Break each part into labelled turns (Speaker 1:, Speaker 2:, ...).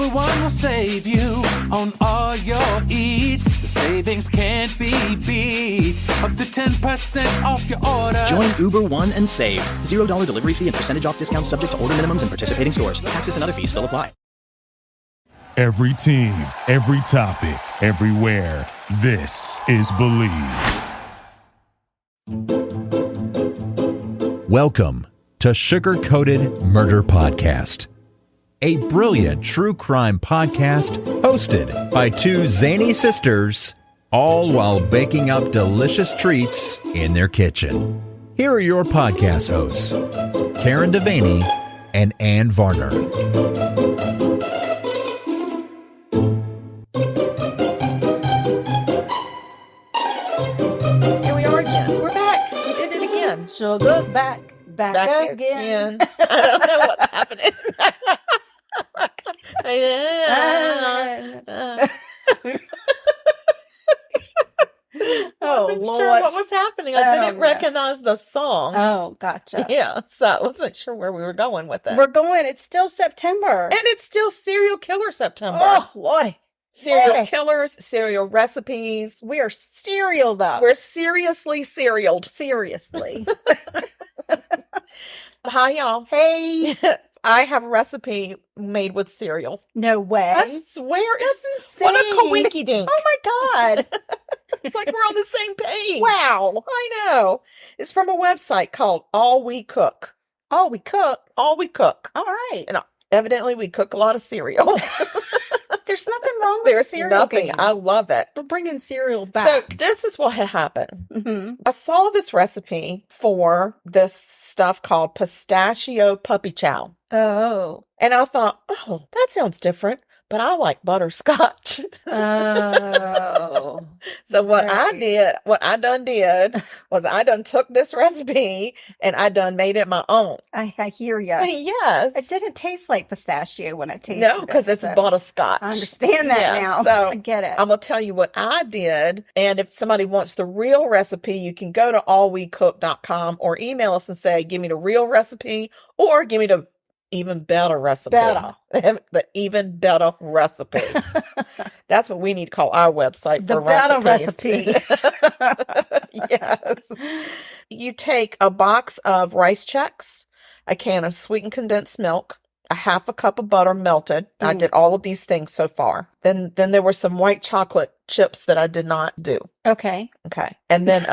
Speaker 1: Uber One will save you on all your eats. The savings can't be beat. Up to 10% off your order.
Speaker 2: Join Uber One and save. $0 delivery fee and percentage off discounts subject to order minimums and participating stores. Taxes and other fees still apply.
Speaker 3: Every team, every topic, everywhere. This is Believe.
Speaker 4: Welcome to Sugar-Coated Murder Podcast, a brilliant true crime podcast hosted by two zany sisters, all while baking up delicious treats in their kitchen. Here are your podcast hosts, Karen Devaney and Ann Varner.
Speaker 5: Here we are again. We're back. We did it again.
Speaker 6: Sugar's back again.
Speaker 5: I don't know what's happening. I wasn't sure what was happening. I didn't recognize the song.
Speaker 6: Oh, gotcha.
Speaker 5: Yeah, so I wasn't sure where we were going with it.
Speaker 6: It's still September.
Speaker 5: And it's still Serial Killer September.
Speaker 6: Oh, Lordy.
Speaker 5: Serial killers, serial recipes.
Speaker 6: We are serialed up.
Speaker 5: We're seriously serialed.
Speaker 6: Seriously.
Speaker 5: Hi, y'all.
Speaker 6: Hey.
Speaker 5: I have a recipe made with cereal.
Speaker 6: No way.
Speaker 5: I swear.
Speaker 6: That's insane.
Speaker 5: What a coinky dink.
Speaker 6: Oh, my God.
Speaker 5: It's like we're on the same page.
Speaker 6: Wow.
Speaker 5: I know. It's from a website called All We Cook.
Speaker 6: Oh, we cook.
Speaker 5: All We Cook.
Speaker 6: All right.
Speaker 5: And evidently we cook a lot of cereal.
Speaker 6: There's nothing wrong with
Speaker 5: There's
Speaker 6: cereal.
Speaker 5: nothing.
Speaker 6: Game.
Speaker 5: I love it.
Speaker 6: We're bringing cereal back.
Speaker 5: So this is what had happened.
Speaker 6: Mm-hmm.
Speaker 5: I saw this recipe for this stuff called pistachio puppy chow.
Speaker 6: Oh.
Speaker 5: And I thought, oh, that sounds different. But I like butterscotch.
Speaker 6: Oh.
Speaker 5: So what I done did was I done took this recipe and I done made it my own.
Speaker 6: I hear you.
Speaker 5: Yes.
Speaker 6: It didn't taste like pistachio when I tasted it.
Speaker 5: No, because it's butterscotch.
Speaker 6: I understand that now.
Speaker 5: So
Speaker 6: I get it.
Speaker 5: I'm going to tell you what I did. And if somebody wants the real recipe, you can go to allwecook.com or email us and say, give me the real recipe or give me the even better recipe. The even better recipe. That's what we need to call our website for
Speaker 6: recipe.
Speaker 5: Yes. You take a box of rice checks, a can of sweetened condensed milk, a half a cup of butter melted. I did all of these things so far. Then there were some white chocolate chips that I did not do.
Speaker 6: Okay.
Speaker 5: And then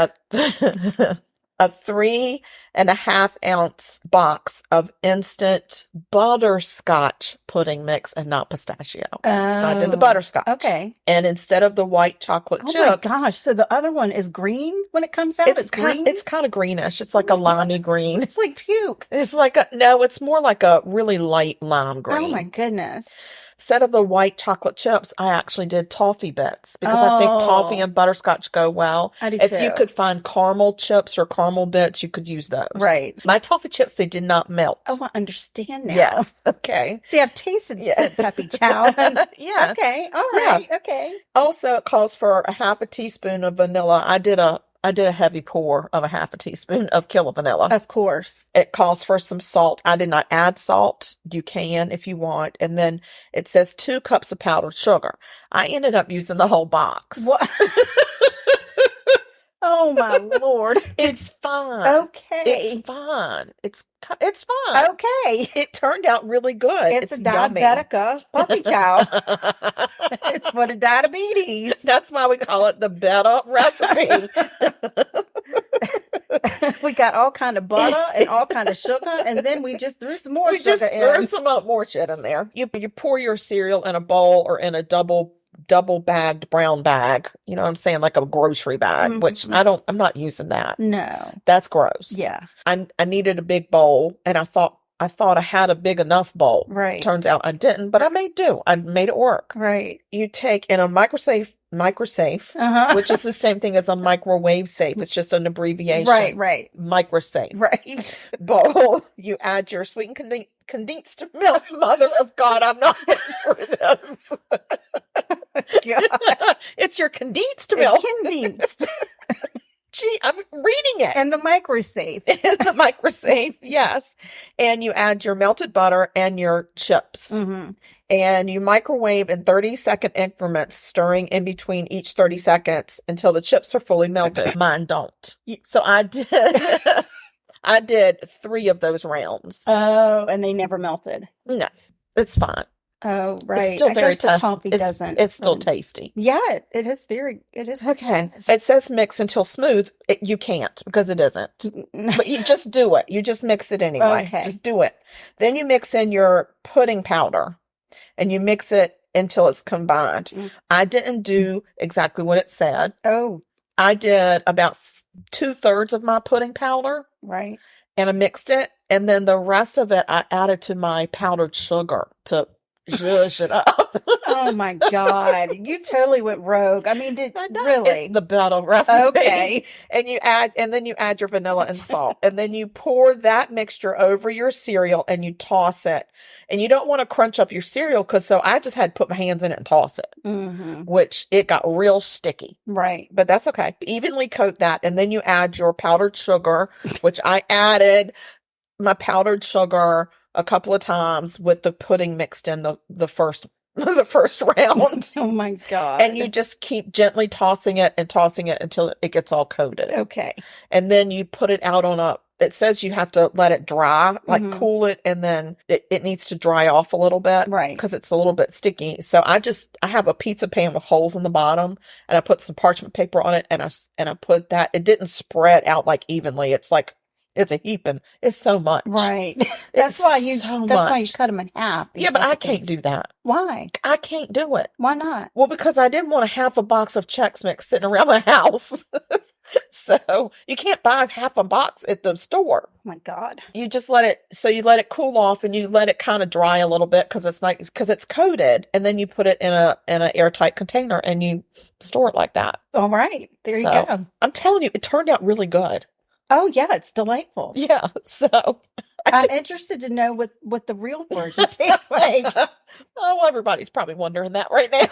Speaker 5: a 3.5 ounce box of instant butterscotch pudding mix and not pistachio. So I did the butterscotch.
Speaker 6: Okay.
Speaker 5: And instead of the white chocolate chips.
Speaker 6: Oh my gosh. So the other one is green when it comes out? It's green?
Speaker 5: It's kind of greenish. It's like a limey green.
Speaker 6: It's like puke.
Speaker 5: It's like it's more like a really light lime green.
Speaker 6: Oh my goodness.
Speaker 5: Instead of the white chocolate chips, I actually did toffee bits because I think toffee and butterscotch go well.
Speaker 6: I do
Speaker 5: if
Speaker 6: too.
Speaker 5: you could find caramel chips or caramel bits, you could use those.
Speaker 6: Right.
Speaker 5: My toffee chips, they did not melt.
Speaker 6: Oh, I understand now.
Speaker 5: Yes. Okay.
Speaker 6: See, I've tasted said Puppy Chow.
Speaker 5: Yes.
Speaker 6: Okay. All right.
Speaker 5: Yeah.
Speaker 6: Okay.
Speaker 5: Also, it calls for a half a teaspoon of vanilla. I did a heavy pour of a half a teaspoon of killer vanilla.
Speaker 6: Of course.
Speaker 5: It calls for some salt. I did not add salt. You can if you want. And then it says 2 cups of powdered sugar. I ended up using the whole box.
Speaker 6: What? Oh my Lord.
Speaker 5: It's fine.
Speaker 6: Okay.
Speaker 5: It's fine. It's fine.
Speaker 6: Okay.
Speaker 5: It turned out really good.
Speaker 6: It's a diabetica puppy chow. It's for the diabetes.
Speaker 5: That's why we call it the better recipe.
Speaker 6: We got all kind of butter and all kind of sugar, and then we just threw some more sugar in.
Speaker 5: Threw some more shit in there. You pour your cereal in a bowl or in a double bagged brown bag. You know what I'm saying? Like a grocery bag, which I'm not using that.
Speaker 6: No.
Speaker 5: That's gross.
Speaker 6: Yeah.
Speaker 5: I needed a big bowl and I thought I had a big enough bowl.
Speaker 6: Right.
Speaker 5: Turns out I didn't, but I made do. I made it work.
Speaker 6: Right.
Speaker 5: You take in a microsafe, which is the same thing as a microwave safe. It's just an abbreviation.
Speaker 6: Right.
Speaker 5: Microsafe.
Speaker 6: Right.
Speaker 5: Bowl. You add your sweetened condensed milk. Mother of God, I'm not getting through this.
Speaker 6: God.
Speaker 5: It's your condensed milk.
Speaker 6: Condensed.
Speaker 5: Gee, I'm reading it.
Speaker 6: And the microsafe.
Speaker 5: In the microsafe, yes. And you add your melted butter and your chips.
Speaker 6: Mm-hmm.
Speaker 5: And you microwave in 30-second increments, stirring in between each 30 seconds until the chips are fully melted. Mine don't. So I did 3 of those rounds.
Speaker 6: Oh, and they never melted.
Speaker 5: No, it's fine.
Speaker 6: Oh, right.
Speaker 5: It's still very tasty.
Speaker 6: Toffee doesn't.
Speaker 5: It's still tasty.
Speaker 6: Yeah, it is
Speaker 5: Okay. It says mix until smooth. You can't because it isn't. But you just do it. You just mix it anyway.
Speaker 6: Okay.
Speaker 5: Just do it. Then you mix in your pudding powder and you mix it until it's combined. I didn't do exactly what it said.
Speaker 6: Oh.
Speaker 5: I did about 2/3 of my pudding powder.
Speaker 6: Right.
Speaker 5: And I mixed it. And then the rest of it, I added to my powdered sugar to zhuzh it up.
Speaker 6: Oh my God. You totally went rogue. I mean, really?
Speaker 5: It's the better recipe.
Speaker 6: Okay.
Speaker 5: And then you add your vanilla and salt. And then you pour that mixture over your cereal and you toss it. And you don't want to crunch up your cereal so I just had to put my hands in it and toss it, which it got real sticky.
Speaker 6: Right.
Speaker 5: But that's okay. Evenly coat that. And then you add your powdered sugar, which I added my powdered sugar a couple of times with the pudding mixed in the first round.
Speaker 6: Oh my God.
Speaker 5: And you just keep gently tossing it until it gets all coated.
Speaker 6: Okay.
Speaker 5: And then you put it out it says you have to let it dry, like cool it, and then it needs to dry off a little bit.
Speaker 6: Right.
Speaker 5: Because it's a little bit sticky. So I have a pizza pan with holes in the bottom, and I put some parchment paper on it, and I put that. It didn't spread out like evenly. It's like, it's a heaping. It's so much.
Speaker 6: Right. That's why you cut them in half.
Speaker 5: Yeah, but I can't do that.
Speaker 6: Why?
Speaker 5: I can't do it.
Speaker 6: Why not?
Speaker 5: Well, because I didn't want a half a box of Chex Mix sitting around my house. So you can't buy half a box at the store.
Speaker 6: Oh my God.
Speaker 5: You just let it cool off and you let it kind of dry a little bit because it's coated, and then you put it in an airtight container and you store it like that.
Speaker 6: All right. There you go.
Speaker 5: I'm telling you, it turned out really good.
Speaker 6: Oh yeah, it's delightful.
Speaker 5: Yeah. So
Speaker 6: I'm interested to know what the real version tastes like.
Speaker 5: Oh, well, everybody's probably wondering that right now.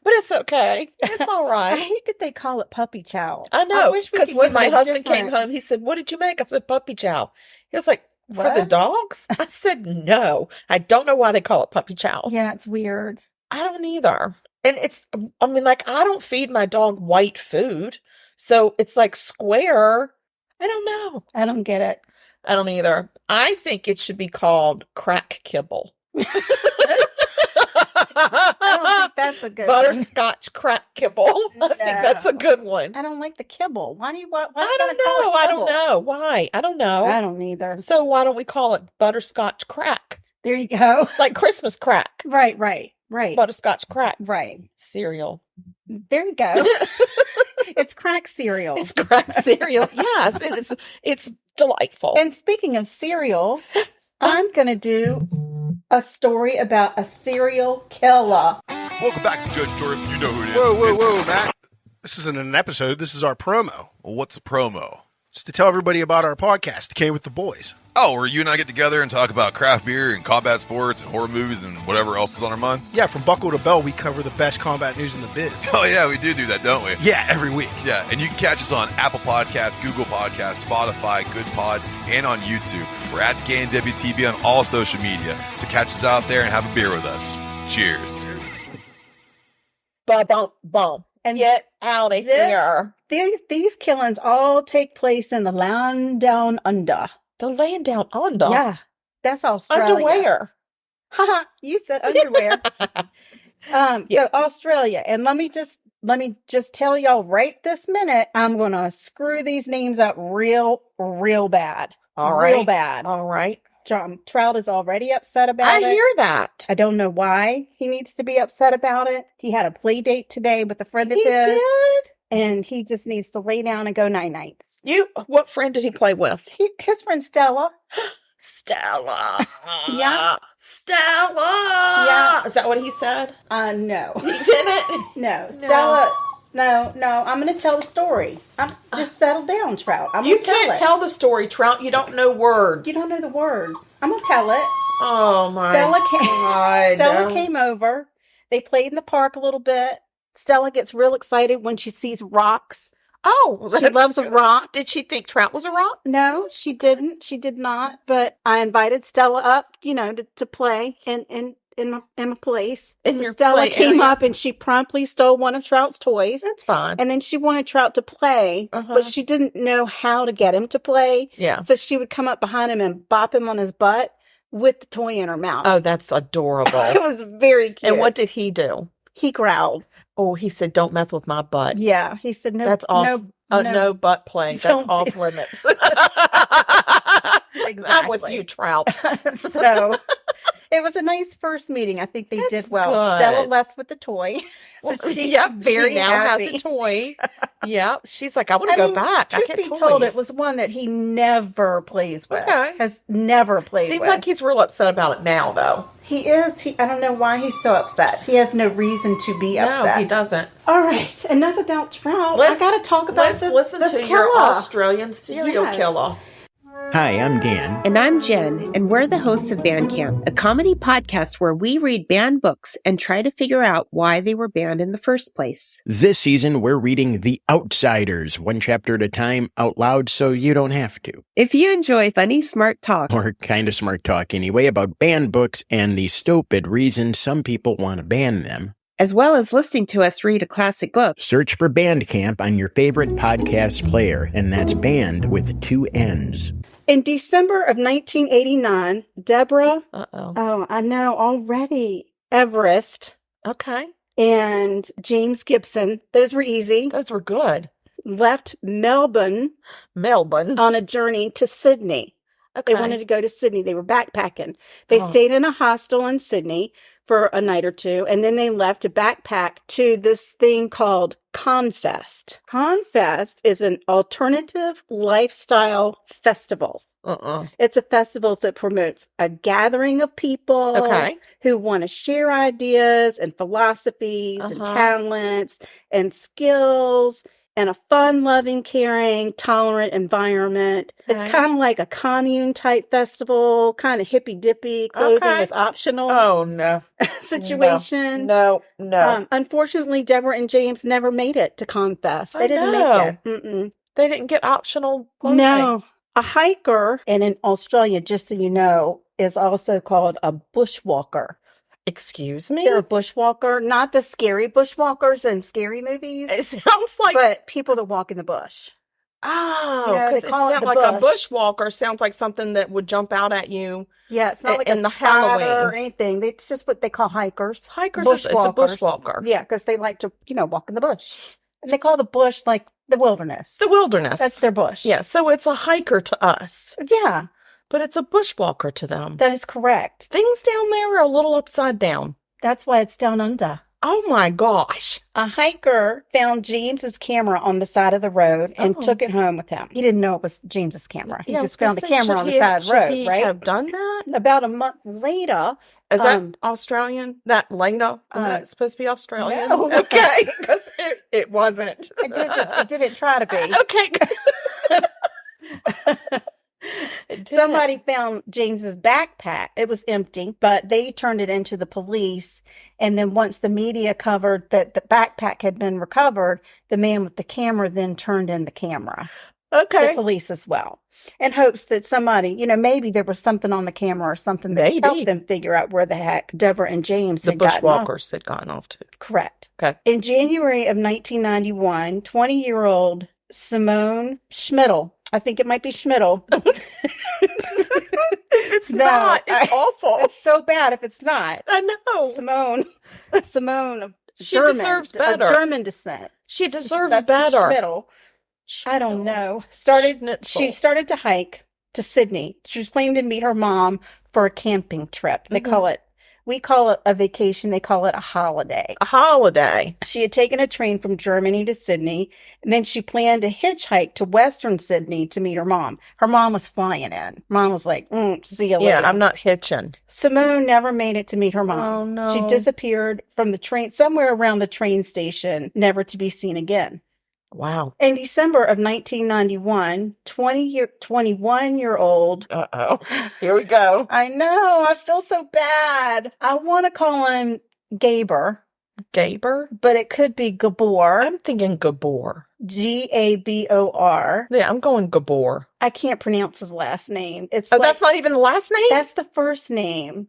Speaker 5: But it's okay. It's all right.
Speaker 6: I hate that they call it Puppy Chow.
Speaker 5: I know. Because when my husband came home, he said, "What did you make?" I said, "Puppy Chow." He was like, "For the dogs?" I said, "No. I don't know why they call it Puppy Chow."
Speaker 6: Yeah, it's weird.
Speaker 5: I don't either. And I don't feed my dog white food. So it's like square. I don't know.
Speaker 6: I don't get it.
Speaker 5: I don't either. I think it should be called crack kibble.
Speaker 6: I don't think that's a good
Speaker 5: Butterscotch crack kibble. I think that's a good one.
Speaker 6: I don't like the kibble. Why?
Speaker 5: I don't know. I don't know. Why? I don't know.
Speaker 6: I don't either.
Speaker 5: So why don't we call it butterscotch crack?
Speaker 6: There you go.
Speaker 5: Like Christmas crack.
Speaker 6: Right.
Speaker 5: Butterscotch crack.
Speaker 6: Right.
Speaker 5: Cereal.
Speaker 6: There you go. It's crack cereal.
Speaker 5: It's crack cereal. Yes, it's delightful.
Speaker 6: And speaking of cereal, I'm going to do a story about a serial killer.
Speaker 7: Welcome back to Judge Jordan. You know who it is.
Speaker 8: Whoa, Matt. This isn't an episode. This is our promo.
Speaker 7: Well, what's a promo?
Speaker 8: Just to tell everybody about our podcast, Decaying With The Boys.
Speaker 7: Oh, where you and I get together and talk about craft beer and combat sports and horror movies and whatever else is on our mind?
Speaker 8: Yeah, from buckle to bell, we cover the best combat news in the biz.
Speaker 7: Oh, yeah, we do that, don't we?
Speaker 8: Yeah, every week.
Speaker 7: Yeah, and you can catch us on Apple Podcasts, Google Podcasts, Spotify, Good Pods, and on YouTube. We're at Decaying WTB on all social media, so catch us out there and have a beer with us. Cheers.
Speaker 5: Bum. And get out of here.
Speaker 6: These killings all take place in the land down under.
Speaker 5: The land down under?
Speaker 6: Yeah, that's Australia.
Speaker 5: Underwear.
Speaker 6: Haha, you said underwear. So Australia, and let me just tell y'all right this minute, I'm gonna screw these names up real bad. Real bad.
Speaker 5: All right.
Speaker 6: John Trout is already upset about it.
Speaker 5: I hear that.
Speaker 6: I don't know why he needs to be upset about it. He had a play date today with a friend of his.
Speaker 5: He did?
Speaker 6: And he just needs to lay down and go night-nights.
Speaker 5: What friend did he play with?
Speaker 6: His friend Stella.
Speaker 5: Stella.
Speaker 6: Yeah.
Speaker 5: Stella.
Speaker 6: Yeah.
Speaker 5: Is that what he said?
Speaker 6: No.
Speaker 5: He didn't?
Speaker 6: No. Stella. No. I'm going to tell the story. Just settle down, Trout.
Speaker 5: You can't tell the story, Trout. You don't know words.
Speaker 6: You don't know the words. I'm going to tell it.
Speaker 5: Oh, my God.
Speaker 6: Stella came over. They played in the park a little bit. Stella gets real excited when she sees rocks
Speaker 5: Oh,
Speaker 6: She
Speaker 5: that's
Speaker 6: loves a
Speaker 5: good.
Speaker 6: rock.
Speaker 5: Did she think trout was a rock?
Speaker 6: No, she didn't. She did not. But I invited Stella up, to play in a place.
Speaker 5: In
Speaker 6: So
Speaker 5: your
Speaker 6: Stella
Speaker 5: play
Speaker 6: came
Speaker 5: area?
Speaker 6: up and she promptly stole one of Trout's toys.
Speaker 5: That's fine.
Speaker 6: And then she wanted Trout to play, but she didn't know how to get him to play.
Speaker 5: Yeah.
Speaker 6: So she would come up behind him and bop him on his butt with the toy in her mouth.
Speaker 5: Oh, that's adorable.
Speaker 6: It was very cute.
Speaker 5: And what did he do?
Speaker 6: He growled.
Speaker 5: Oh, he said, "Don't mess with my butt."
Speaker 6: Yeah, he said, "No,
Speaker 5: That's off. No butt play. That's
Speaker 6: Don't
Speaker 5: off
Speaker 6: do-
Speaker 5: limits.
Speaker 6: Exactly.
Speaker 5: I'm with you, Trout.
Speaker 6: So it was a nice first meeting. I think they
Speaker 5: That's
Speaker 6: did well.
Speaker 5: good.
Speaker 6: Stella left with the toy.
Speaker 5: Well,
Speaker 6: So she's
Speaker 5: yep,
Speaker 6: very
Speaker 5: she now
Speaker 6: happy.
Speaker 5: has a toy. Yep, she's like, I want to go back. I
Speaker 6: Truth
Speaker 5: get
Speaker 6: be
Speaker 5: toys.
Speaker 6: told, it was one that he never plays with.
Speaker 5: Okay.
Speaker 6: Has never played
Speaker 5: Seems
Speaker 6: with.
Speaker 5: like he's real upset about it now, though.
Speaker 6: He is. I don't know why he's so upset. He has no reason to be upset.
Speaker 5: No, he doesn't.
Speaker 6: All right, enough about Trout. I got to talk about
Speaker 5: Let's listen to your
Speaker 6: killer.
Speaker 5: Australian serial
Speaker 6: Yes.
Speaker 5: killer.
Speaker 9: Hi, I'm Dan.
Speaker 10: And I'm Jen, and we're the hosts of Bandcamp, a comedy podcast where we read banned books and try to figure out why they were banned in the first place.
Speaker 9: This season, we're reading The Outsiders, one chapter at a time, out loud so you don't have to.
Speaker 10: If you enjoy funny, smart talk,
Speaker 9: Or kind of smart talk anyway, about banned books and the stupid reasons some people want to ban them,
Speaker 10: as well as listening to us read a classic book,
Speaker 9: search for Bandcamp on your favorite podcast player, and that's band with 2 N's.
Speaker 6: In December of 1989, Deborah,
Speaker 5: Uh-oh.
Speaker 6: I know already, Everest
Speaker 5: Okay.
Speaker 6: and James Gibson, those were easy,
Speaker 5: Those were good.
Speaker 6: left Melbourne on a journey to Sydney.
Speaker 5: Okay.
Speaker 6: They wanted to go to Sydney. They were backpacking. They
Speaker 5: Oh.
Speaker 6: stayed in a hostel in Sydney for a night or two, and then they left to backpack to this thing called Confest. Confest is an alternative lifestyle festival. It's a festival that promotes a gathering of people
Speaker 5: Okay.
Speaker 6: who want to share ideas and philosophies and talents and skills and a fun-loving, caring, tolerant environment.
Speaker 5: Okay.
Speaker 6: It's kind of like a commune type festival, kind of hippy-dippy, clothing
Speaker 5: Okay.
Speaker 6: is optional
Speaker 5: Oh, no.
Speaker 6: situation.
Speaker 5: No.
Speaker 6: Unfortunately, Deborah and James never made it to Confest. They
Speaker 5: I
Speaker 6: didn't
Speaker 5: know.
Speaker 6: make it. Mm-mm.
Speaker 5: They didn't get optional clothing.
Speaker 6: No. A hiker, and in Australia, just so you know, is also called a bushwalker.
Speaker 5: Excuse me?
Speaker 6: They're a bushwalker, not the scary bushwalkers in scary movies,
Speaker 5: It sounds like...
Speaker 6: but people that walk in the bush.
Speaker 5: Oh,
Speaker 6: You know, they
Speaker 5: because it
Speaker 6: call it
Speaker 5: sounds
Speaker 6: the
Speaker 5: like a
Speaker 6: bush.
Speaker 5: bushwalker. Sounds like something that would jump out at you.
Speaker 6: Yeah, it's not like
Speaker 5: In
Speaker 6: a
Speaker 5: the
Speaker 6: spider
Speaker 5: Halloween.
Speaker 6: or anything. It's just what they call hikers.
Speaker 5: Hikers, it's a bushwalker.
Speaker 6: Yeah, because they like to, walk in the bush. And they call the bush like the wilderness.
Speaker 5: The wilderness.
Speaker 6: That's their bush.
Speaker 5: Yeah, so it's a hiker to us,
Speaker 6: Yeah,
Speaker 5: but it's a bushwalker to them.
Speaker 6: that is correct.
Speaker 5: Things down there are a little upside down.
Speaker 6: That's why it's down under.
Speaker 5: Oh my gosh.
Speaker 6: A hiker found James's camera on the side of the road and
Speaker 5: Oh.
Speaker 6: took it home with him. He didn't know it was James's camera. He
Speaker 5: Yeah, I
Speaker 6: just
Speaker 5: was gonna
Speaker 6: found the
Speaker 5: say,
Speaker 6: camera
Speaker 5: should
Speaker 6: on the
Speaker 5: he-
Speaker 6: side of the
Speaker 5: should
Speaker 6: road,
Speaker 5: he
Speaker 6: right?
Speaker 5: have done that?
Speaker 6: About a month later,
Speaker 5: Is that Australian? That later? Is that supposed to be Australian?
Speaker 6: no.
Speaker 5: Okay, because it wasn't.
Speaker 6: it didn't try to be.
Speaker 5: Okay.
Speaker 6: Somebody found James's backpack. It was empty, but they turned it into the police. And then once the media covered that the backpack had been recovered, the man with the camera then turned in the camera to
Speaker 5: Okay.
Speaker 6: police as well, in hopes that somebody, maybe there was something on the camera or something that
Speaker 5: Maybe.
Speaker 6: helped them figure out where the heck Deborah and James
Speaker 5: The
Speaker 6: had gotten off.
Speaker 5: bushwalkers had gotten off too.
Speaker 6: Correct.
Speaker 5: Okay.
Speaker 6: In January of 1991, 20-year-old Simone Schmidl, I think it might be Schmidl.
Speaker 5: It's
Speaker 6: No,
Speaker 5: not. It's awful.
Speaker 6: It's so bad if it's not.
Speaker 5: I know.
Speaker 6: Simone of
Speaker 5: She
Speaker 6: German,
Speaker 5: deserves
Speaker 6: of
Speaker 5: better.
Speaker 6: German descent.
Speaker 5: She deserves
Speaker 6: That's
Speaker 5: better.
Speaker 6: Schmidl. I don't know. She started to hike to Sydney. She was planning to meet her mom for a camping trip. We call it a vacation. They call it a holiday.
Speaker 5: A holiday.
Speaker 6: She had taken a train from Germany to Sydney, and then she planned to hitchhike to Western Sydney to meet her mom. Her mom was flying in. Mom was like, see you later.
Speaker 5: Yeah, I'm not hitching.
Speaker 6: Simone never made it to meet her mom.
Speaker 5: Oh, no.
Speaker 6: She disappeared from the train, somewhere around the train station, never to be seen again.
Speaker 5: Wow.
Speaker 6: In December of 1991, 21-year-old.
Speaker 5: Uh-oh. Here we go.
Speaker 6: I know. I feel so bad. I want to call him Gaber.
Speaker 5: Gabor?
Speaker 6: but it could be Gabor.
Speaker 5: I'm thinking Gabor.
Speaker 6: Gabor.
Speaker 5: Yeah, I'm going Gabor.
Speaker 6: I can't pronounce his last name. It's
Speaker 5: that's not even the last name?
Speaker 6: That's the first name.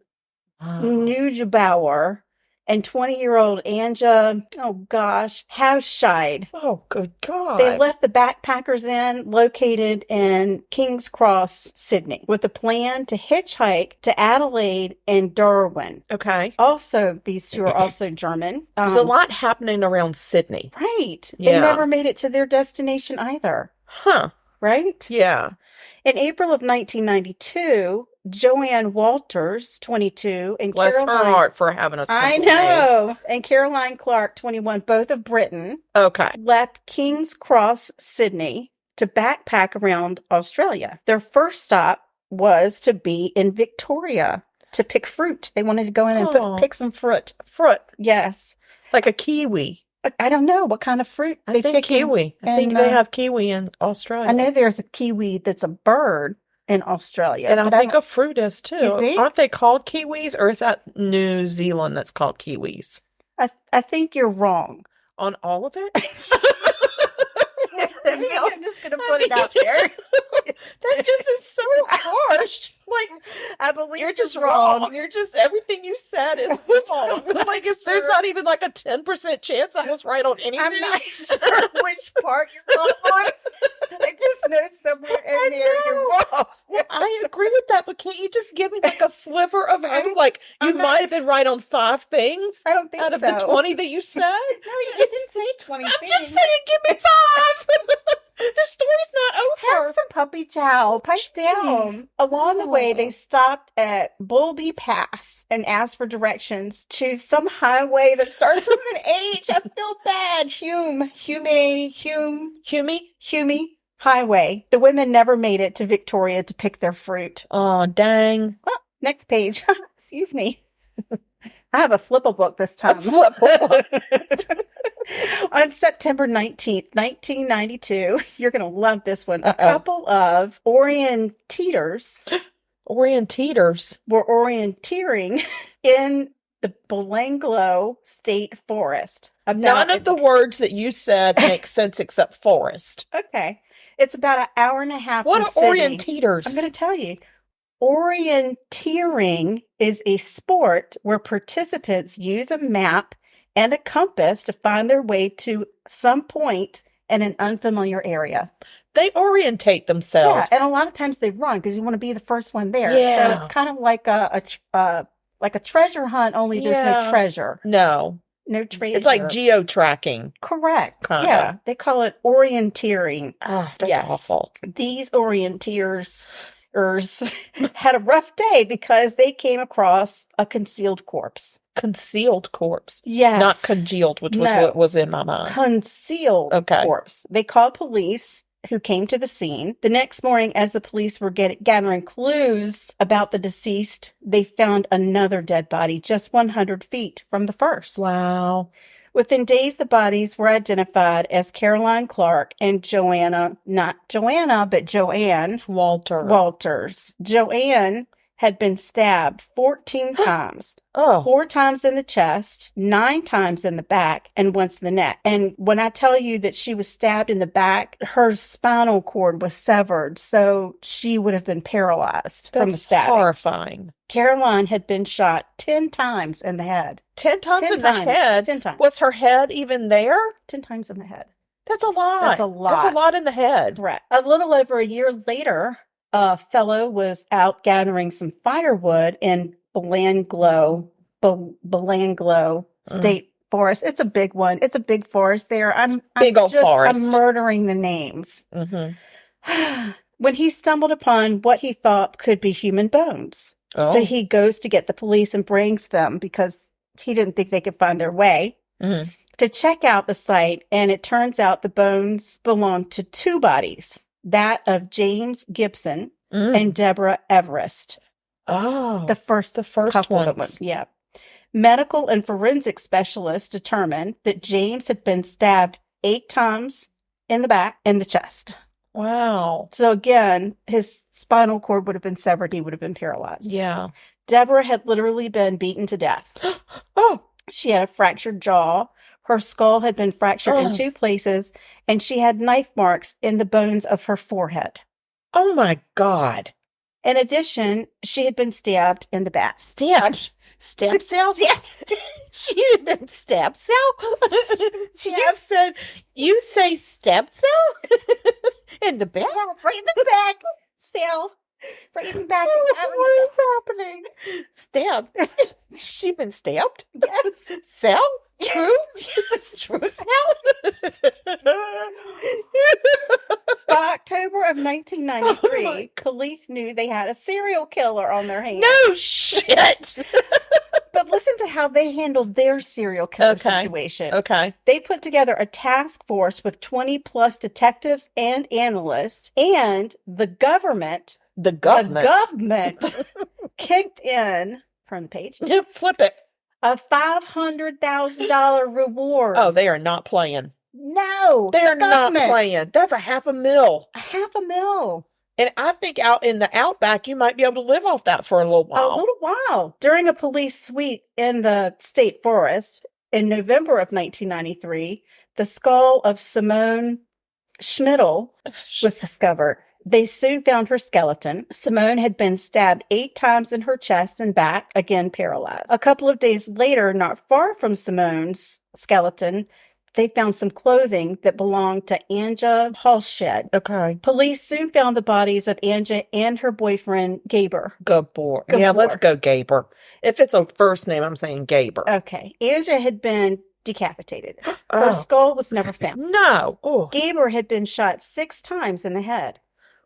Speaker 6: Neujbauer. And 20-year-old Anja, Havscheid.
Speaker 5: Oh, good God.
Speaker 6: They left the Backpackers Inn located in King's Cross, Sydney, with a plan to hitchhike to Adelaide and Darwin.
Speaker 5: Okay.
Speaker 6: Also, these two are also German.
Speaker 5: There's a lot happening around Sydney.
Speaker 6: Right.
Speaker 5: Yeah.
Speaker 6: They never made it to their destination either.
Speaker 5: Huh.
Speaker 6: Right?
Speaker 5: Yeah.
Speaker 6: In April of 1992, Joanne Walters, 22, and
Speaker 5: Bless her heart for having a simple name.
Speaker 6: And Caroline Clark, 21, both of Britain,
Speaker 5: left
Speaker 6: King's Cross, Sydney, to backpack around Australia. Their first stop was to be in Victoria to pick fruit. They wanted to go in and pick some fruit.
Speaker 5: Fruit?
Speaker 6: Yes.
Speaker 5: Like a kiwi?
Speaker 6: I don't know what kind of fruit
Speaker 5: I think kiwi. I think they have kiwi in Australia.
Speaker 6: I know there's a kiwi that's a bird in Australia.
Speaker 5: And I think a fruit is too.
Speaker 6: You think?
Speaker 5: Aren't they called kiwis, or is that New Zealand that's called kiwis?
Speaker 6: I think you're wrong.
Speaker 5: On all of it?
Speaker 6: I'm just going to put it out there.
Speaker 5: That just is so harsh. Like,
Speaker 6: I believe
Speaker 5: you're just wrong. You're just, everything you said is wrong. Like, there's not even like a 10% chance I was right on anything.
Speaker 6: I'm not sure which part you're going on. I just know somewhere in there you're wrong.
Speaker 5: Well, I agree with that, but can't you just give me like a sliver of it? Like, you might have been right on 5 things.
Speaker 6: I don't think
Speaker 5: out of the 20 that you said.
Speaker 6: No, you didn't say 20 things.
Speaker 5: I'm just saying, give me 5. The story's not over.
Speaker 6: Have some puppy chow. Pipe down. Along the way, they stopped at Bulby Pass and asked for directions to some highway that starts with an H. I feel bad. Hume Highway. The women never made it to Victoria to pick their fruit.
Speaker 5: Oh, dang.
Speaker 6: Oh, next page. Excuse me. I have a flipple book this time. On September 19th, 1992, you're going to love this one. A couple of orienteers were orienteering in the Belanglo State Forest.
Speaker 5: None of the words that you said make sense except forest.
Speaker 6: Okay. It's about an hour and a half.
Speaker 5: What are
Speaker 6: Sydney.
Speaker 5: orienteers?
Speaker 6: I'm going to tell you. Orienteering is a sport where participants use a map and a compass to find their way to some point in an unfamiliar area.
Speaker 5: They orientate themselves.
Speaker 6: Yeah, and a lot of times they run because you want to be the first one there.
Speaker 5: Yeah.
Speaker 6: So it's kind of like a treasure hunt, only there's no treasure.
Speaker 5: No treasure. It's like geo-tracking.
Speaker 6: Correct. Yeah, they call it orienteering.
Speaker 5: Oh, that's awful.
Speaker 6: These orienteers had a rough day because they came across a concealed corpse.
Speaker 5: Concealed corpse?
Speaker 6: Yes.
Speaker 5: Not congealed, which was what was in my mind.
Speaker 6: Concealed corpse. They called police, who came to the scene. The next morning, as the police were gathering clues about the deceased, they found another dead body just 100 feet from the first.
Speaker 5: Wow.
Speaker 6: Within days, the bodies were identified as Caroline Clark and Joanne Walters. Joanne had been stabbed 14 times. 4 times in the chest, 9 times in the back, and once in the neck. And when I tell you that she was stabbed in the back, her spinal cord was severed, so she would have been paralyzed from the stabbing.
Speaker 5: That's horrifying.
Speaker 6: Caroline had been shot 10 times in the head.
Speaker 5: 10 times in the head?
Speaker 6: 10 times.
Speaker 5: Was her head even there?
Speaker 6: 10 times in the head.
Speaker 5: That's a lot.
Speaker 6: That's a lot.
Speaker 5: That's a lot in the head.
Speaker 6: Right. A little over a year later, a fellow was out gathering some firewood in Belanglo State Forest. It's a big one. It's a big forest there. I'm murdering the names.
Speaker 5: Mm-hmm.
Speaker 6: When he stumbled upon what he thought could be human bones. So he goes to get the police and brings them because he didn't think they could find their way to check out the site. And it turns out the bones belonged to 2 bodies. That of James Gibson and Deborah Everest.
Speaker 5: Oh,
Speaker 6: the first couple
Speaker 5: ones.
Speaker 6: Of them. Yeah. Medical and forensic specialists determined that James had been stabbed 8 times in the back and the chest.
Speaker 5: Wow.
Speaker 6: So again, his spinal cord would have been severed. He would have been paralyzed.
Speaker 5: Yeah.
Speaker 6: Deborah had literally been beaten to death. She had a fractured jaw. Her skull had been fractured in 2 places, and she had knife marks in the bones of her forehead.
Speaker 5: Oh my God.
Speaker 6: In addition, she had been stabbed in the back.
Speaker 5: Stabbed? Stab cells?
Speaker 6: Yeah.
Speaker 5: She had been stab cell? You say stab cell? In the back?
Speaker 6: Yeah, right in the back. Cell. Right in the back.
Speaker 5: What is happening? Stabbed? She been stabbed?
Speaker 6: Yes.
Speaker 5: Cell? True? Is this true cell?
Speaker 6: By October of 1993, police knew they had a serial killer on their hands.
Speaker 5: No shit!
Speaker 6: But listen to how they handled their serial killer situation.
Speaker 5: Okay.
Speaker 6: They put together a task force with 20 plus detectives and analysts, and the government kicked in, from the page,
Speaker 5: flip it,
Speaker 6: a $500,000 reward.
Speaker 5: Oh, they are not playing.
Speaker 6: No,
Speaker 5: they're not playing. That's $500,000.
Speaker 6: $500,000.
Speaker 5: And I think out in the outback, you might be able to live off that for a little while.
Speaker 6: A little while. During a police sweep in the state forest in November of 1993, the skull of Simone Schmidl was discovered. They soon found her skeleton. Simone had been stabbed 8 times in her chest and back, again paralyzed. A couple of days later, not far from Simone's skeleton, they found some clothing that belonged to Anja Halshed.
Speaker 5: Okay.
Speaker 6: Police soon found the bodies of Anja and her boyfriend, Gaber.
Speaker 5: Gabor. Yeah, let's go Gaber. If it's a first name, I'm saying Gaber.
Speaker 6: Okay. Anja had been decapitated. Her skull was never found.
Speaker 5: No. Oh.
Speaker 6: Gaber had been shot 6 times in the head.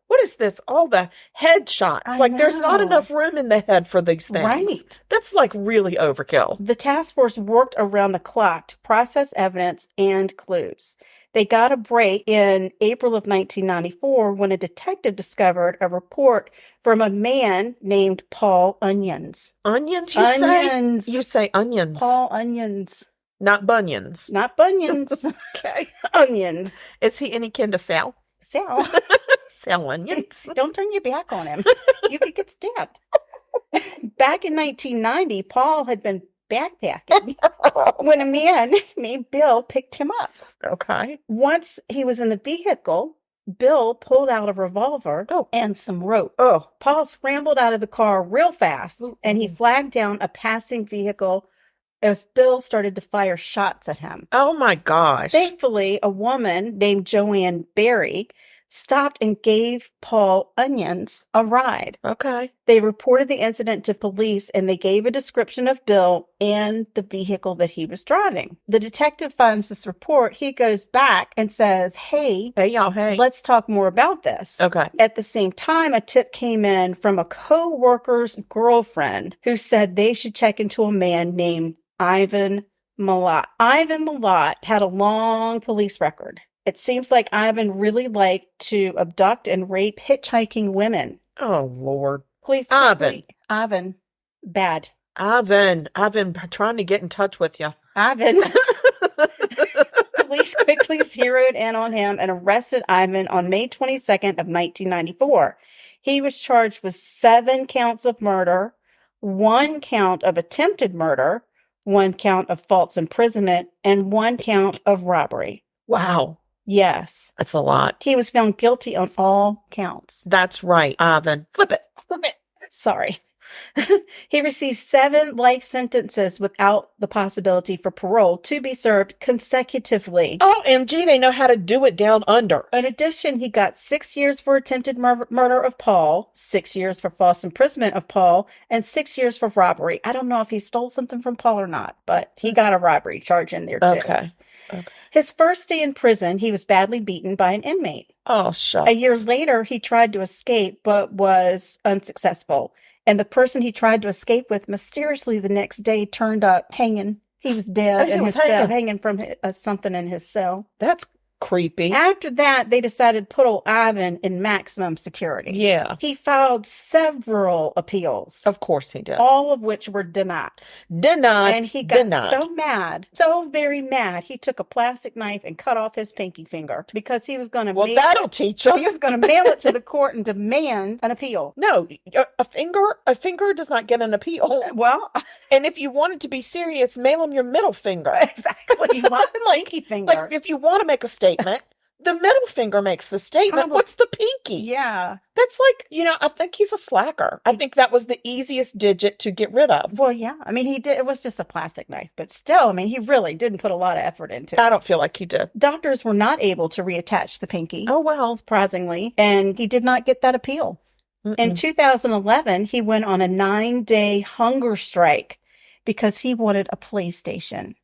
Speaker 5: What is this? All the head shots. There's not enough room in the head for these things.
Speaker 6: Right.
Speaker 5: That's really overkill.
Speaker 6: The task force worked around the clock to process evidence and clues. They got a break in April of 1994 when a detective discovered a report from a man named Paul Onions.
Speaker 5: Onions, you
Speaker 6: Onions.
Speaker 5: say? You say onions.
Speaker 6: Paul Onions.
Speaker 5: Not bunions.
Speaker 6: Not bunions.
Speaker 5: Okay.
Speaker 6: Onions.
Speaker 5: Is he any kin to Sal?
Speaker 6: Sal.
Speaker 5: Sal Onions.
Speaker 6: Don't turn your back on him. You could get stabbed. Back in 1990, Paul had been backpacking when a man named Bill picked him up.
Speaker 5: Okay.
Speaker 6: Once he was in the vehicle, Bill pulled out a revolver and some rope.
Speaker 5: Oh.
Speaker 6: Paul scrambled out of the car real fast, and he flagged down a passing vehicle as Bill started to fire shots at him.
Speaker 5: Oh, my gosh.
Speaker 6: Thankfully, a woman named Joanne Berry stopped and gave Paul Onions a ride.
Speaker 5: Okay.
Speaker 6: They reported the incident to police, and they gave a description of Bill and the vehicle that he was driving. The detective finds this report. He goes back and says, hey,
Speaker 5: y'all,
Speaker 6: let's talk more about this.
Speaker 5: Okay.
Speaker 6: At the same time, a tip came in from a co-worker's girlfriend who said they should check into a man named Ivan Milat. Ivan Milat had a long police record. It seems like Ivan really liked to abduct and rape hitchhiking women.
Speaker 5: Oh, Lord.
Speaker 6: Please. Ivan. Bad.
Speaker 5: Ivan, trying to get in touch with you.
Speaker 6: Ivan. Police quickly zeroed in on him and arrested Ivan on May 22nd of 1994. He was charged with 7 counts of murder, 1 count of attempted murder, 1 count of false imprisonment, and 1 count of robbery.
Speaker 5: Wow.
Speaker 6: Yes.
Speaker 5: That's a lot.
Speaker 6: He was found guilty on all counts.
Speaker 5: That's right, Ivan. Flip it.
Speaker 6: Sorry. He received 7 life sentences without the possibility for parole to be served consecutively.
Speaker 5: OMG, they know how to do it down under.
Speaker 6: In addition, he got 6 years for attempted murder of Paul, 6 years for false imprisonment of Paul, and 6 years for robbery. I don't know if he stole something from Paul or not, but he got a robbery charge in there too.
Speaker 5: Okay.
Speaker 6: His first day in prison, he was badly beaten by an inmate.
Speaker 5: Oh, shucks.
Speaker 6: A year later, he tried to escape, but was unsuccessful. And the person he tried to escape with mysteriously the next day turned up hanging. He was dead in his cell, hanging from something in his cell.
Speaker 5: That's creepy.
Speaker 6: After that, they decided to put old Ivan in maximum security.
Speaker 5: Yeah.
Speaker 6: He filed several appeals.
Speaker 5: Of course he did.
Speaker 6: All of which were denied.
Speaker 5: And
Speaker 6: he got so mad, so very mad, he took a plastic knife and cut off his pinky finger because he was going to
Speaker 5: that'll teach him.
Speaker 6: He was going to mail it to the court and demand an appeal.
Speaker 5: No, a finger does not get an appeal.
Speaker 6: Well,
Speaker 5: and if you wanted to be serious, mail him your middle finger.
Speaker 6: Exactly. Pinky finger.
Speaker 5: Like if you want to make a statement, the middle finger makes the statement. What's the pinky?
Speaker 6: Yeah.
Speaker 5: That's like, I think he's a slacker. I think that was the easiest digit to get rid of.
Speaker 6: Well, yeah. I mean, he did. It was just a plastic knife, but still, I mean, he really didn't put a lot of effort into it.
Speaker 5: I don't feel like he did.
Speaker 6: Doctors were not able to reattach the pinky.
Speaker 5: Oh, well.
Speaker 6: Surprisingly. And he did not get that appeal. In 2011, he went on a 9-day hunger strike because he wanted a PlayStation.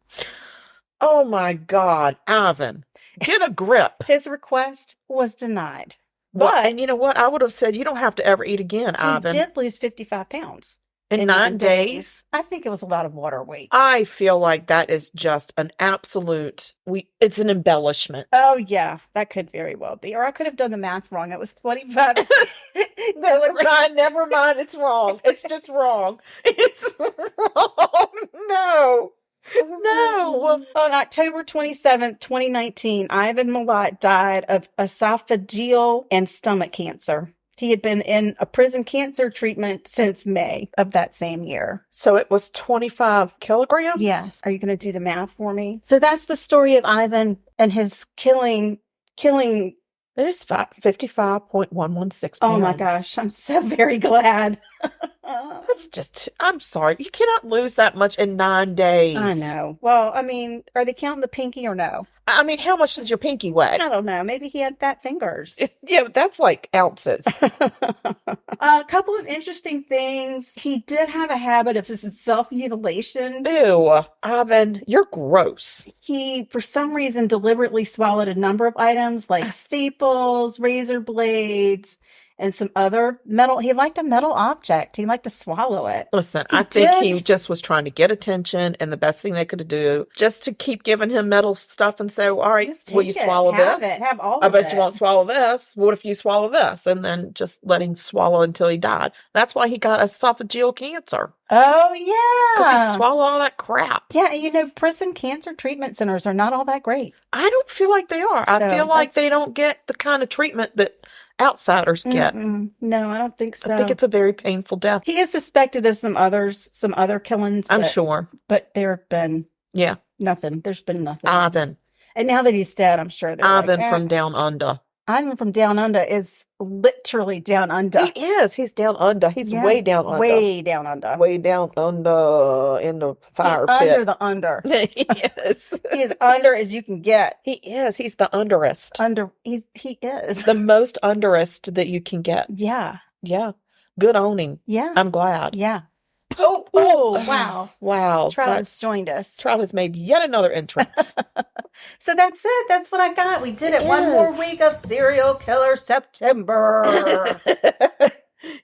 Speaker 5: Oh, my God. Ivan. Get a grip.
Speaker 6: His request was denied.
Speaker 5: But, and you know what? I would have said, you don't have to ever eat again, Ivan.
Speaker 6: He did lose 55 pounds.
Speaker 5: In 9 days?
Speaker 6: I think it was a lot of water weight.
Speaker 5: I feel like that is just an absolute, it's an embellishment.
Speaker 6: Oh, yeah. That could very well be. Or I could have done the math wrong. It was 25.
Speaker 5: Never mind. It's wrong. It's just wrong. It's wrong. No.
Speaker 6: On October 27th, 2019, Ivan Milat died of esophageal and stomach cancer. He had been in a prison cancer treatment since May of that same year.
Speaker 5: So it was 25 kilograms?
Speaker 6: Yes. Are you going to do the math for me? So that's the story of Ivan and his killing.
Speaker 5: It is 55.116 pounds.
Speaker 6: Oh my gosh. I'm so very glad.
Speaker 5: That's just, I'm sorry. You cannot lose that much in 9 days.
Speaker 6: I know. Well, I mean, are they counting the pinky or no?
Speaker 5: I mean, how much does your pinky weigh?
Speaker 6: I don't know. Maybe he had fat fingers.
Speaker 5: Yeah, that's like ounces.
Speaker 6: A couple of interesting things. He did have a habit of self-mutilation.
Speaker 5: Ew, Ivan, you're gross.
Speaker 6: He, for some reason, deliberately swallowed a number of items like staples, razor blades, and some other metal. He liked a metal object. He liked to swallow it.
Speaker 5: Listen, I think he just was trying to get attention, and the best thing they could do just to keep giving him metal stuff and say, well, all right, will you swallow this?
Speaker 6: Have all of
Speaker 5: I bet
Speaker 6: it.
Speaker 5: you won't swallow this. What if you swallow this? And then just let him swallow until he died. That's why he got esophageal cancer.
Speaker 6: Oh, yeah.
Speaker 5: Because he swallowed all that crap.
Speaker 6: Yeah, prison cancer treatment centers are not all that great.
Speaker 5: I don't feel like they are. I feel like they don't get the kind of treatment that outsiders get.
Speaker 6: No, I don't think so.
Speaker 5: I think it's a very painful death.
Speaker 6: He is suspected of some other killings.
Speaker 5: I'm sure.
Speaker 6: But there have been nothing. There's been nothing.
Speaker 5: Ivan.
Speaker 6: And now that he's dead, I'm sure they're
Speaker 5: Ivan from down under.
Speaker 6: Ivan from down under is literally down under.
Speaker 5: He is. He's down under. He's way down under.
Speaker 6: Way down under.
Speaker 5: Way down under in the fire pit.
Speaker 6: Under the under.
Speaker 5: He is.
Speaker 6: He is under as you can get.
Speaker 5: He is. He's the underest.
Speaker 6: He is.
Speaker 5: The most underest that you can get.
Speaker 6: Yeah.
Speaker 5: Yeah. Good owning.
Speaker 6: Yeah.
Speaker 5: I'm glad.
Speaker 6: Yeah.
Speaker 5: Oh,
Speaker 6: wow.
Speaker 5: Wow.
Speaker 6: Trout has joined us.
Speaker 5: Trout has made yet another entrance.
Speaker 6: So that's it. That's what I got. We did it. One more week of Serial Killer September.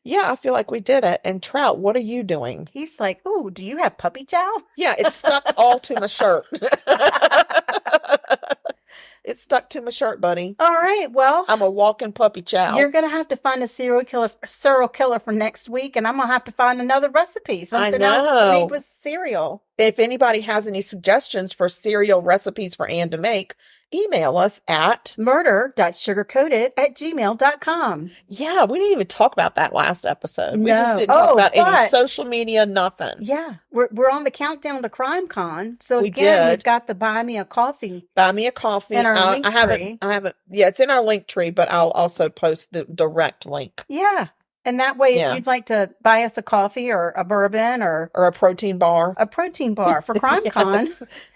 Speaker 5: Yeah, I feel like we did it. And Trout, what are you doing?
Speaker 6: He's like, "Ooh, do you have puppy chow?"
Speaker 5: Yeah, it's stuck all to my shirt. It's stuck to my shirt, buddy.
Speaker 6: All right. Well,
Speaker 5: I'm a walking puppy chow.
Speaker 6: You're gonna have to find a serial killer for next week, and I'm gonna have to find another recipe. Something else to make with cereal.
Speaker 5: If anybody has any suggestions for cereal recipes for Ann to make, email us at
Speaker 6: murder.sugarcoated@gmail.com.
Speaker 5: Yeah, we didn't even talk about that last episode. We just didn't talk about any social media, nothing.
Speaker 6: Yeah, we're on the countdown to Crime Con. So we've got the Buy Me a Coffee.
Speaker 5: Buy Me a Coffee.
Speaker 6: In our link tree.
Speaker 5: I haven't. Yeah, it's in our link tree, but I'll also post the direct link.
Speaker 6: Yeah. And that way, if you'd like to buy us a coffee or a bourbon or
Speaker 5: a protein bar.
Speaker 6: A protein bar for Crime Con.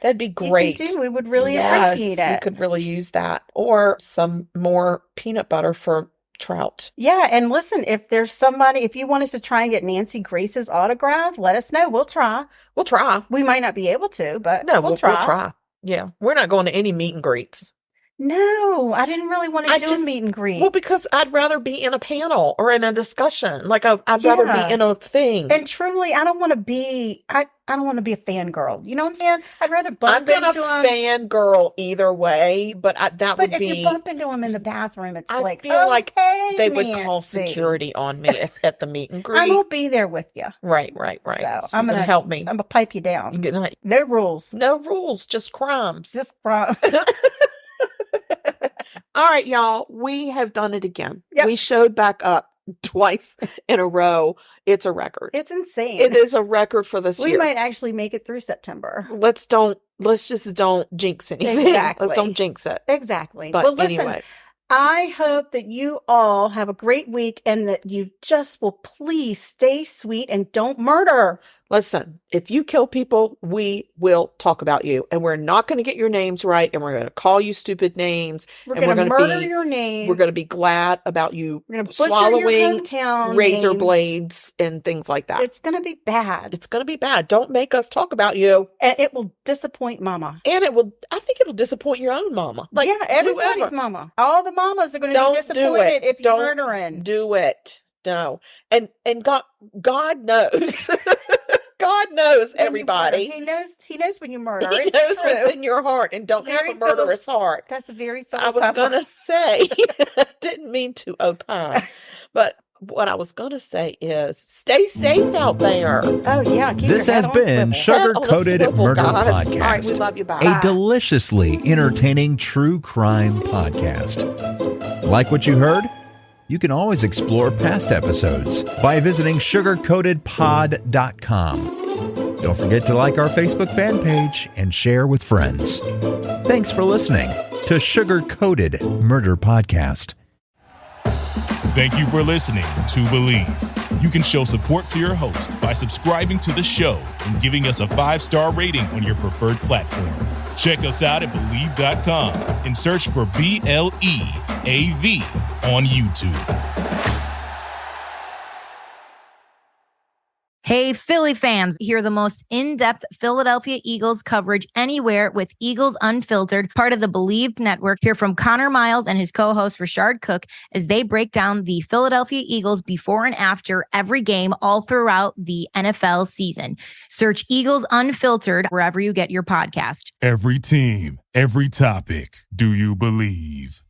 Speaker 5: That'd be great.
Speaker 6: We would really appreciate it.
Speaker 5: We could really use that. Or some more peanut butter for Trout.
Speaker 6: Yeah. And listen, if you want us to try and get Nancy Grace's autograph, let us know. We'll try.
Speaker 5: We'll try.
Speaker 6: We might not be able to, but
Speaker 5: we'll try. Yeah. We're not going to any meet and greets.
Speaker 6: No, I didn't really want to do a meet and greet.
Speaker 5: Well, because I'd rather be in a panel or in a discussion. Like I'd rather be in a thing.
Speaker 6: And truly, I don't want to be. I don't want to be a fangirl. You know what I'm saying? I'd rather bump into him.
Speaker 5: I'm gonna fangirl either way, but
Speaker 6: if you bump into him in the bathroom, it's
Speaker 5: I
Speaker 6: like,
Speaker 5: feel like they
Speaker 6: Nancy.
Speaker 5: would call security on me at the meet and greet.
Speaker 6: I will be there with you.
Speaker 5: Right.
Speaker 6: So
Speaker 5: I'm gonna help me.
Speaker 6: I'm gonna pipe you down. No rules.
Speaker 5: No rules. Just crimes.
Speaker 6: Just crimes.
Speaker 5: All right, y'all. We have done it again.
Speaker 6: Yep.
Speaker 5: We showed back up twice in a row. It's a record.
Speaker 6: It's insane.
Speaker 5: It is a record for this year.
Speaker 6: We might actually make it through September.
Speaker 5: Let's just don't jinx anything.
Speaker 6: Exactly.
Speaker 5: Let's don't jinx it.
Speaker 6: Exactly.
Speaker 5: But
Speaker 6: well, listen,
Speaker 5: anyway.
Speaker 6: I hope that you all have a great week and that you just will please stay sweet and don't murder.
Speaker 5: Listen, if you kill people, we will talk about you. And we're not going to get your names right. And we're going to call you stupid names.
Speaker 6: We're going to murder your name.
Speaker 5: We're going to be glad about you
Speaker 6: swallowing
Speaker 5: razor blades and things like that.
Speaker 6: It's going to be bad.
Speaker 5: It's going to be bad. Don't make us talk about you.
Speaker 6: And it will disappoint mama.
Speaker 5: And I think it'll disappoint your own mama. Like,
Speaker 6: yeah, everybody's mama. All the mamas are going to be disappointed if you're murdering.
Speaker 5: Do it. No. And God knows. God knows everybody.
Speaker 6: He knows when you murder.
Speaker 5: He knows what's in your heart, and don't have a murderous heart.
Speaker 6: That's a very
Speaker 5: philosophical. I was going to say, didn't mean to opine, but what I was going to say is stay safe out there.
Speaker 6: Oh, yeah.
Speaker 4: This has been Sugar Coated Murder Podcast.
Speaker 5: All right, we love you. Bye.
Speaker 4: A deliciously entertaining true crime podcast. Like what you heard? You can always explore past episodes by visiting sugarcoatedpod.com. Don't forget to like our Facebook fan page and share with friends. Thanks for listening to Sugar Coated Murder Podcast.
Speaker 3: Thank you for listening to Believe. You can show support to your host by subscribing to the show and giving us a 5-star rating on your preferred platform. Check us out at Believe.com and search for BLEAV on YouTube.
Speaker 11: Hey, Philly fans, hear the most in-depth Philadelphia Eagles coverage anywhere with Eagles Unfiltered, part of the Believed Network. Hear from Connor Miles and his co-host Rashard Cook as they break down the Philadelphia Eagles before and after every game all throughout the NFL season. Search Eagles Unfiltered wherever you get your podcast.
Speaker 3: Every team, every topic. Do you believe?